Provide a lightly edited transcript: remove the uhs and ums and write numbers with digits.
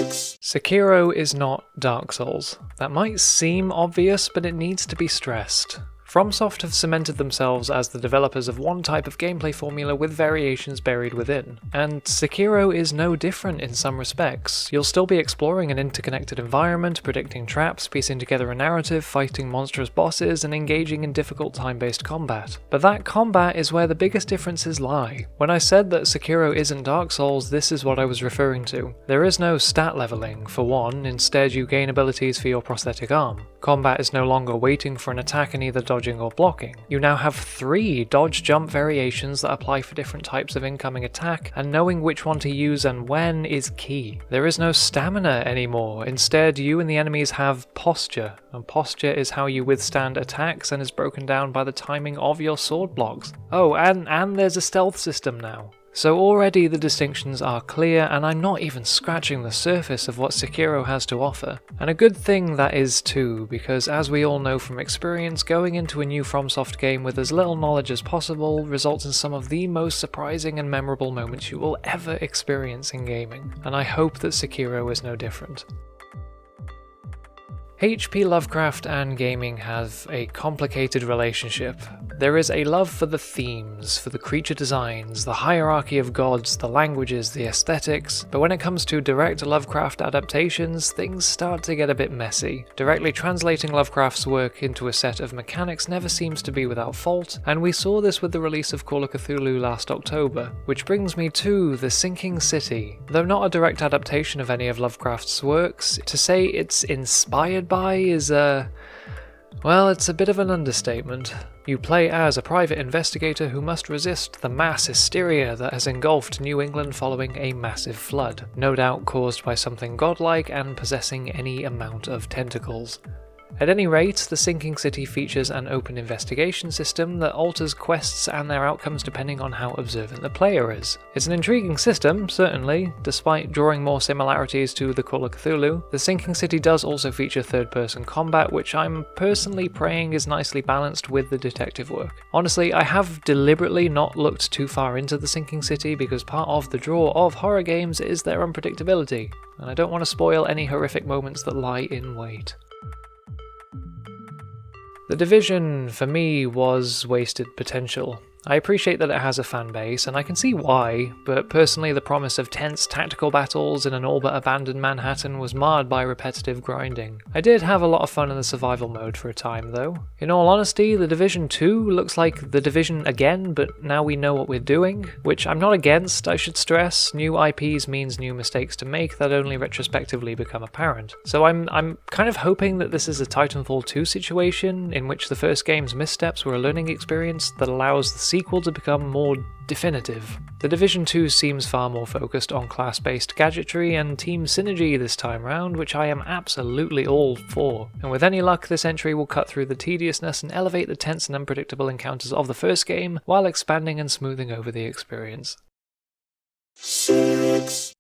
Sekiro is not Dark Souls. That might seem obvious, but it needs to be stressed. FromSoft have cemented themselves as the developers of one type of gameplay formula with variations buried within, and Sekiro is no different in some respects. You'll still be exploring an interconnected environment, predicting traps, piecing together a narrative, fighting monstrous bosses, and engaging in difficult time-based combat. But that combat is where the biggest differences lie. When I said that Sekiro isn't Dark Souls, this is what I was referring to. There is no stat leveling, for one, instead you gain abilities for your prosthetic arm. Combat is no longer waiting for an attack and either dodging or blocking. You now have 3 dodge-jump variations that apply for different types of incoming attack, and knowing which one to use and when is key. There is no stamina anymore, instead you and the enemies have posture, and posture is how you withstand attacks and is broken down by the timing of your sword blocks. Oh, and there's a stealth system now. So already the distinctions are clear, and I'm not even scratching the surface of what Sekiro has to offer. And a good thing that is too, because as we all know from experience, going into a new FromSoft game with as little knowledge as possible results in some of the most surprising and memorable moments you will ever experience in gaming. And I hope that Sekiro is no different. H.P. Lovecraft and gaming have a complicated relationship. There is a love for the themes, for the creature designs, the hierarchy of gods, the languages, the aesthetics, but when it comes to direct Lovecraft adaptations, things start to get a bit messy. Directly translating Lovecraft's work into a set of mechanics never seems to be without fault, and we saw this with the release of Call of Cthulhu last October, which brings me to The Sinking City. Though not a direct adaptation of any of Lovecraft's works, to say it's inspired by is well, it's a bit of an understatement. You play as a private investigator who must resist the mass hysteria that has engulfed New England following a massive flood, no doubt caused by something godlike and possessing any amount of tentacles. At any rate, The Sinking City features an open investigation system that alters quests and their outcomes depending on how observant the player is. It's an intriguing system, certainly. Despite drawing more similarities to the Call of Cthulhu, The Sinking City does also feature third-person combat, which I'm personally praying is nicely balanced with the detective work. Honestly, I have deliberately not looked too far into The Sinking City because part of the draw of horror games is their unpredictability, and I don't want to spoil any horrific moments that lie in wait. The Division, for me, was wasted potential. I appreciate that it has a fan base, and I can see why, but personally the promise of tense tactical battles in an all but abandoned Manhattan was marred by repetitive grinding. I did have a lot of fun in the survival mode for a time though. In all honesty, The Division 2 looks like The Division again, but now we know what we're doing, which I'm not against, I should stress. New IPs means new mistakes to make that only retrospectively become apparent. So I'm kind of hoping that this is a Titanfall 2 situation, in which the first game's missteps were a learning experience that allows the sequel to become more definitive. The Division 2 seems far more focused on class-based gadgetry and team synergy this time round, which I am absolutely all for. And with any luck, this entry will cut through the tediousness and elevate the tense and unpredictable encounters of the first game, while expanding and smoothing over the experience. CeX.